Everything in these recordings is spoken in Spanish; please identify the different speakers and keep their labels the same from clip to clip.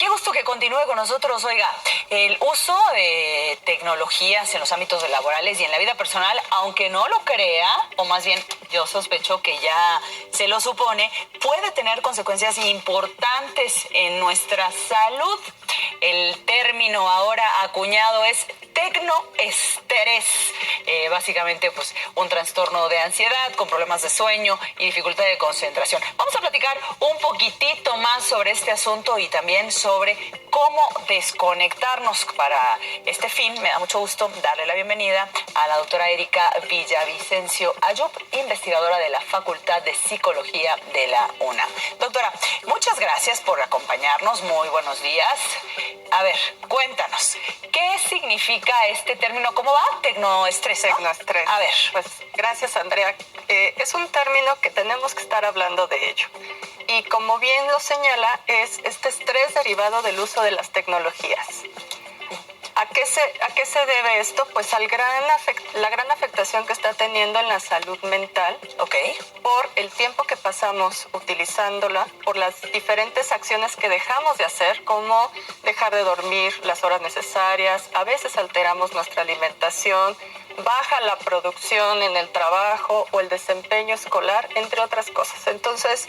Speaker 1: Qué gusto que continúe con nosotros. Oiga, el uso de tecnologías en los ámbitos laborales y en la vida personal, aunque no lo crea, o más bien yo sospecho que ya se lo supone, puede tener consecuencias importantes en nuestra salud. El término ahora acuñado es tecnoestrés. Básicamente, pues, un trastorno de ansiedad con problemas de sueño y dificultad de concentración. Vamos a platicar un poquitito más sobre este asunto y también sobre cómo desconectarnos para este fin. Me da mucho gusto darle la bienvenida a la doctora Erika Villavicencio Ayub, investigadora de la Facultad de Psicología de la UNAM. Doctora, muchas gracias por acompañarnos. Muy buenos días. A ver, cuéntanos, ¿qué significa este término? ¿Cómo va? Tecnoestrés, ¿no?
Speaker 2: Tecnoestrés.
Speaker 1: A ver.
Speaker 2: Pues gracias, Andrea. Es un término que tenemos que estar hablando de ello. Y como bien lo señala, es este estrés derivado del uso de las tecnologías. ¿A qué se debe esto? Pues la gran afectación que está teniendo en la salud mental, por el tiempo que pasamos utilizándola, por las diferentes acciones que dejamos de hacer, como dejar de dormir las horas necesarias, a veces alteramos nuestra alimentación, baja la producción en el trabajo o el desempeño escolar, entre otras cosas. Entonces,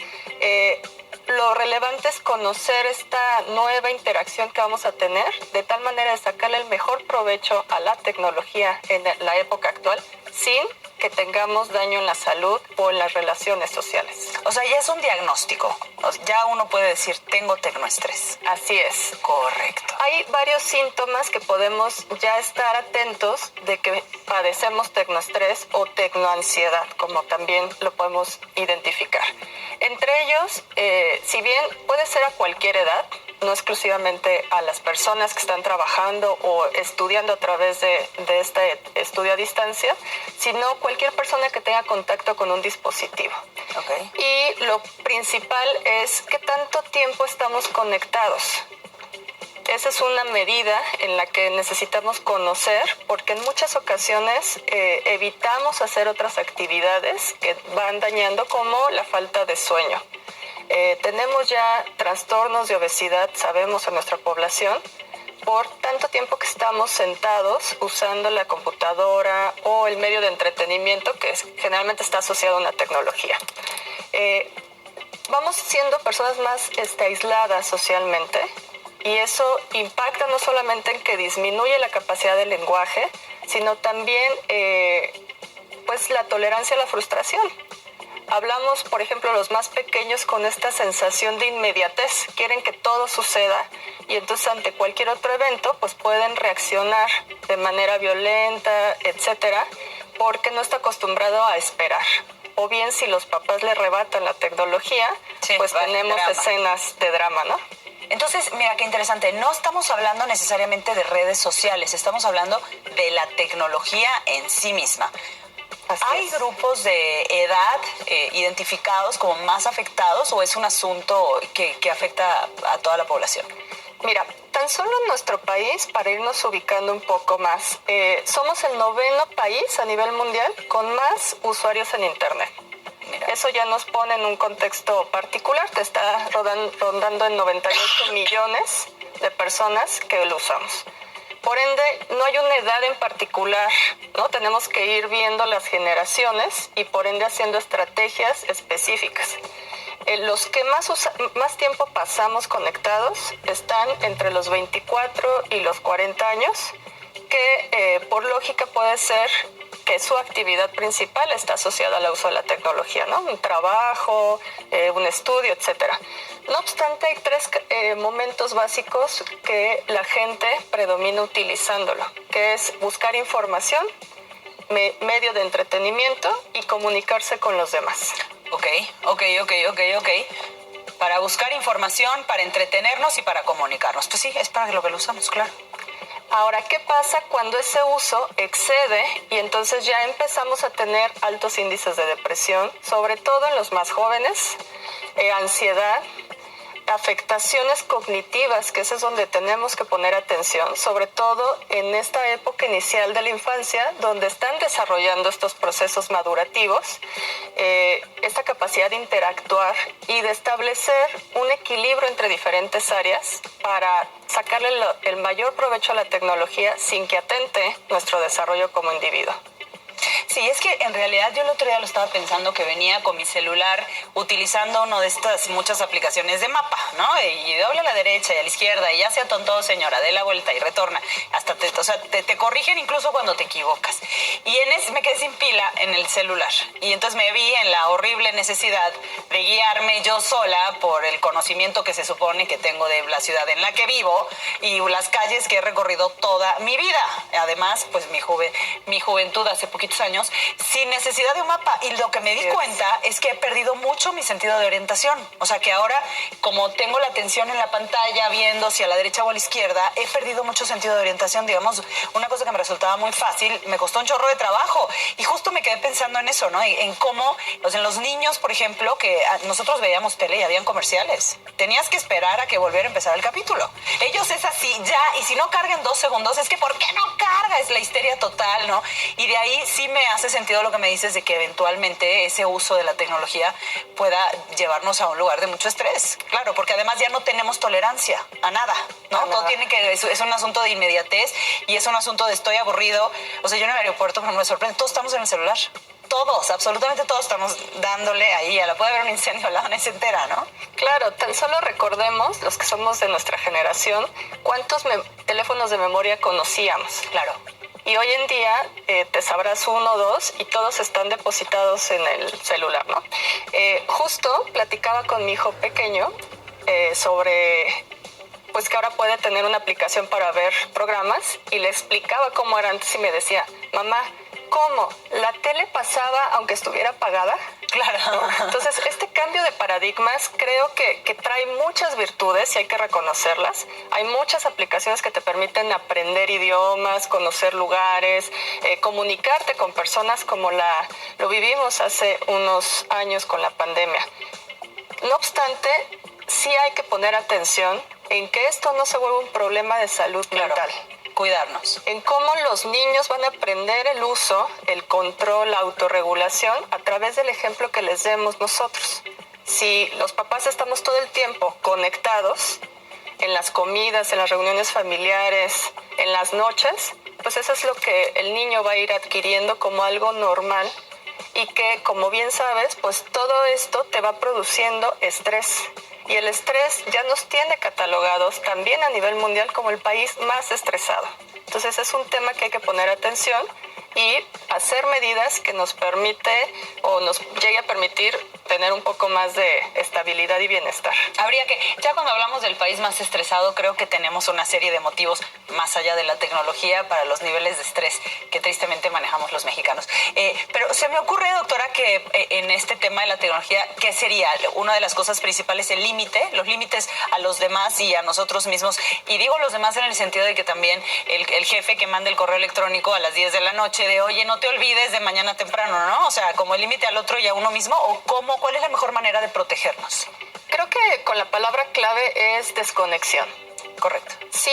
Speaker 2: lo relevante es conocer esta nueva interacción que vamos a tener, de tal manera de sacarle el mejor provecho a la tecnología en la época actual, sin que tengamos daño en la salud o en las relaciones sociales.
Speaker 1: O sea, ya es un diagnóstico. Ya uno puede decir, tengo tecnoestrés.
Speaker 2: Así es.
Speaker 1: Correcto.
Speaker 2: Hay varios síntomas que podemos ya estar atentos de que padecemos tecnoestrés o tecnoansiedad, como también lo podemos identificar. Entre ellos, si bien puede ser a cualquier edad, no exclusivamente a las personas que están trabajando o estudiando a través de este estudio a distancia, sino cualquier persona que tenga contacto con un dispositivo. Y lo principal es qué tanto tiempo estamos conectados. Esa es una medida en la que necesitamos conocer, porque en muchas ocasiones evitamos hacer otras actividades que van dañando, como la falta de sueño. Tenemos ya trastornos de obesidad, sabemos, en nuestra población, por tanto tiempo que estamos sentados usando la computadora o el medio de entretenimiento que generalmente está asociado a una tecnología. Vamos siendo personas más aisladas socialmente, y eso impacta no solamente en que disminuye la capacidad del lenguaje, sino también pues la tolerancia a la frustración. Hablamos, por ejemplo, los más pequeños con esta sensación de inmediatez, quieren que todo suceda, y entonces ante cualquier otro evento pues pueden reaccionar de manera violenta, etcétera, porque no está acostumbrado a esperar. O bien, si los papás le arrebatan la tecnología, pues tenemos escenas de drama, ¿no?
Speaker 1: Entonces, mira qué interesante, no estamos hablando necesariamente de redes sociales, estamos hablando de la tecnología en sí misma. ¿Hay grupos de edad identificados como más afectados, o es un asunto que afecta a toda la población?
Speaker 2: Mira, tan solo en nuestro país, para irnos ubicando un poco más, somos el 9º país a nivel mundial con más usuarios en Internet. Mira. Eso ya nos pone en un contexto particular, te está rondando en 98 millones de personas que lo usamos. Por ende, no hay una edad en particular, ¿no? Tenemos que ir viendo las generaciones y por ende haciendo estrategias específicas. Los que más tiempo pasamos conectados están entre los 24 y los 40 años, que por lógica puede ser que su actividad principal está asociada al uso de la tecnología, ¿no? Un trabajo, un estudio, etcétera. No obstante, hay 3 momentos básicos que la gente predomina utilizándolo, que es buscar información, medio de entretenimiento y comunicarse con los demás.
Speaker 1: Ok. Para buscar información, para entretenernos y para comunicarnos. Pues sí, es para lo que lo usamos, claro.
Speaker 2: Ahora, ¿qué pasa cuando ese uso excede y entonces ya empezamos a tener altos índices de depresión, sobre todo en los más jóvenes, ansiedad, afectaciones cognitivas, que eso es donde tenemos que poner atención, sobre todo en esta época inicial de la infancia, donde están desarrollando estos procesos madurativos, esta capacidad de interactuar y de establecer un equilibrio entre diferentes áreas para sacarle el mayor provecho a la tecnología sin que atente nuestro desarrollo como individuo.
Speaker 1: Sí, es que en realidad yo el otro día lo estaba pensando que venía con mi celular utilizando una de estas muchas aplicaciones de mapa, ¿no? Y doble a la derecha y a la izquierda y ya se atontó, señora, dé la vuelta y retorna. Hasta te corrigen incluso cuando te equivocas. Y me quedé sin pila en el celular. Y entonces me vi en la horrible necesidad de guiarme yo sola por el conocimiento que se supone que tengo de la ciudad en la que vivo y las calles que he recorrido toda mi vida. Además, pues mi juventud hace poquitos años, sin necesidad de un mapa. Y lo que me di cuenta es que he perdido mucho mi sentido de orientación. O sea, que ahora, como tengo la atención en la pantalla, viendo si a la derecha o a la izquierda, he perdido mucho sentido de orientación. Digamos, una cosa que me resultaba muy fácil, me costó un chorro de trabajo. Y justo me quedé pensando en eso, ¿no? En cómo, en los niños, por ejemplo, que nosotros veíamos tele y habían comerciales. Tenías que esperar a que volviera a empezar el capítulo. Ellos es así, ya, y si no cargan 2 segundos, es que ¿por qué no carga? Es la histeria total, ¿no? Y de ahí sí me hace sentido lo que me dices de que eventualmente ese uso de la tecnología pueda llevarnos a un lugar de mucho estrés. Claro, porque además ya no tenemos tolerancia a nada, ¿no? Todo tiene que, es un asunto de inmediatez y es un asunto de estoy aburrido. O sea, yo en el aeropuerto, pero me sorprende, todos estamos en el celular. Todos, absolutamente todos estamos dándole ahí, puede haber un incendio, la ONU se entera, ¿no?
Speaker 2: Claro, tan solo recordemos, los que somos de nuestra generación, cuántos teléfonos de memoria conocíamos.
Speaker 1: Claro.
Speaker 2: Y hoy en día te sabrás 1 o 2 y todos están depositados en el celular, ¿no? Justo platicaba con mi hijo pequeño sobre pues que ahora puede tener una aplicación para ver programas y le explicaba cómo era antes y me decía, mamá, ¿cómo? ¿La tele pasaba aunque estuviera apagada?
Speaker 1: Claro.
Speaker 2: ¿No? Entonces, este cambio de paradigmas creo que trae muchas virtudes y hay que reconocerlas. Hay muchas aplicaciones que te permiten aprender idiomas, conocer lugares, comunicarte con personas como lo vivimos hace unos años con la pandemia. No obstante, sí hay que poner atención en que esto no se vuelva un problema de salud mental.
Speaker 1: Cuidarnos.
Speaker 2: En cómo los niños van a aprender el uso, el control, la autorregulación a través del ejemplo que les demos nosotros. Si los papás estamos todo el tiempo conectados en las comidas, en las reuniones familiares, en las noches, pues eso es lo que el niño va a ir adquiriendo como algo normal y que, como bien sabes, pues todo esto te va produciendo estrés. Y el estrés ya nos tiene catalogados también a nivel mundial como el país más estresado. Entonces es un tema que hay que poner atención y hacer medidas que nos permite o nos llegue a permitir tener un poco más de estabilidad y bienestar.
Speaker 1: Habría que, ya cuando hablamos del país más estresado, creo que tenemos una serie de motivos más allá de la tecnología para los niveles de estrés que tristemente manejamos los mexicanos. Pero se me ocurre, doctora, que en este tema de la tecnología, ¿qué sería? Una de las cosas principales, el límite, los límites a los demás y a nosotros mismos. Y digo los demás en el sentido de que también el jefe que manda el correo electrónico a las 10 de la noche de, oye, no te olvides de mañana temprano, ¿no? O sea, como el límite al otro y a uno mismo, o ¿cuál es la mejor manera de protegernos?
Speaker 2: Creo que con la palabra clave es desconexión.
Speaker 1: Correcto.
Speaker 2: Sí,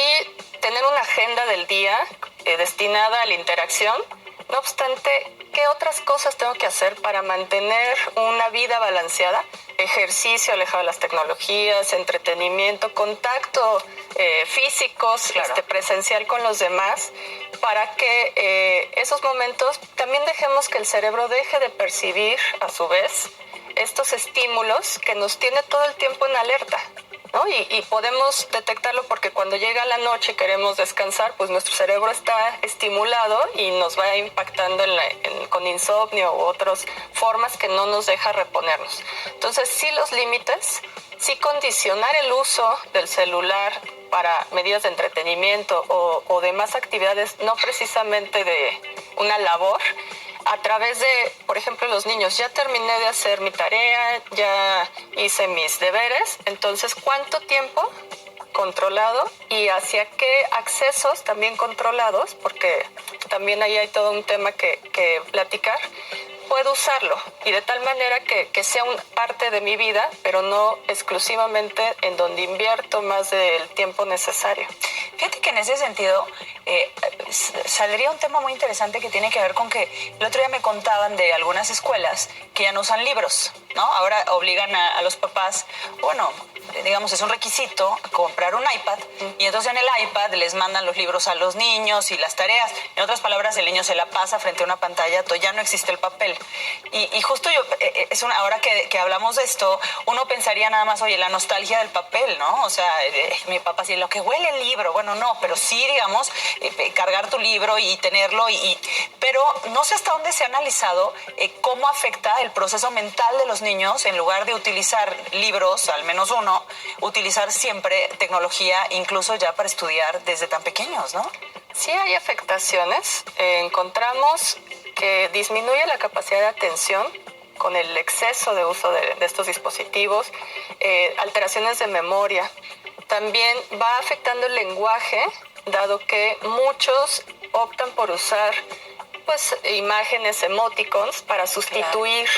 Speaker 2: tener una agenda del día destinada a la interacción. No obstante, ¿qué otras cosas tengo que hacer para mantener una vida balanceada? Ejercicio alejado de las tecnologías, entretenimiento, contacto físicos,
Speaker 1: claro,
Speaker 2: presencial con los demás, para que esos momentos también dejemos que el cerebro deje de percibir a su vez estos estímulos que nos tiene todo el tiempo en alerta, ¿no? Y podemos detectarlo porque cuando llega la noche y queremos descansar, pues nuestro cerebro está estimulado y nos va impactando con insomnio u otras formas que no nos deja reponernos. Entonces, sí los límites, sí condicionar el uso del celular para medidas de entretenimiento o demás actividades, no precisamente de una labor, a través de, por ejemplo, los niños, ya terminé de hacer mi tarea, ya hice mis deberes, entonces, ¿cuánto tiempo controlado y hacia qué accesos también controlados? Porque también ahí hay todo un tema que platicar. puedo usarlo y de tal manera que sea una parte de mi vida, pero no exclusivamente en donde invierto más del tiempo necesario.
Speaker 1: Fíjate que en ese sentido saldría un tema muy interesante que tiene que ver con que el otro día me contaban de algunas escuelas que ya no usan libros, ¿no? Ahora obligan a los papás, bueno, digamos, es un requisito comprar un iPad y entonces en el iPad les mandan los libros a los niños y las tareas. En otras palabras, el niño se la pasa frente a una pantalla, ya no existe el papel. Y justo yo, ahora que hablamos de esto, uno pensaría nada más, oye, la nostalgia del papel, ¿no? O sea, mi papá decía, lo que huele el libro. Bueno, no, pero sí, digamos, cargar tu libro y tenerlo. Pero no sé hasta dónde se ha analizado cómo afecta el proceso mental de los niños en lugar de utilizar libros, al menos uno, utilizar siempre tecnología, incluso ya para estudiar desde tan pequeños, ¿no?
Speaker 2: Sí hay afectaciones. Encontramos que disminuye la capacidad de atención con el exceso de uso de estos dispositivos, alteraciones de memoria. También va afectando el lenguaje, dado que muchos optan por usar pues imágenes, emoticons para sustituir.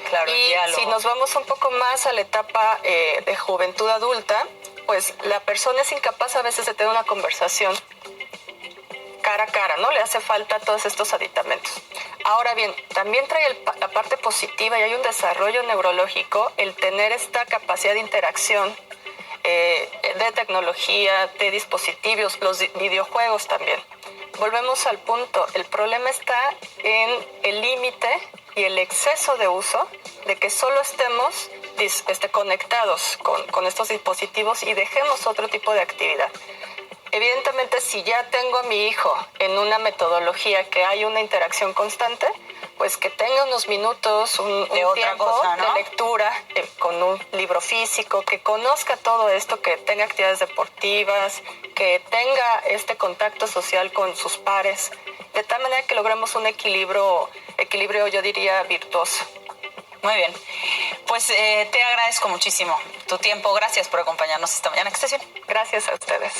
Speaker 1: Claro,
Speaker 2: y si nos vamos un poco más a la etapa de juventud adulta, pues la persona es incapaz a veces de tener una conversación cara a cara, ¿no? Le hace falta todos estos aditamentos. Ahora bien, también trae la parte positiva y hay un desarrollo neurológico, el tener esta capacidad de interacción de tecnología, de dispositivos, los videojuegos también. Volvemos al punto, el problema está en el límite y el exceso de uso, de que solo estemos conectados con estos dispositivos y dejemos otro tipo de actividad. Evidentemente, si ya tengo a mi hijo en una metodología que hay una interacción constante, pues que tenga unos minutos, un tiempo cosa, ¿no? De lectura con un libro físico, que conozca todo esto, que tenga actividades deportivas, que tenga este contacto social con sus pares, de tal manera que logremos un equilibrio yo diría virtuoso.
Speaker 1: Muy bien, pues te agradezco muchísimo tu tiempo, gracias por acompañarnos esta mañana, que estés bien.
Speaker 2: Gracias a ustedes.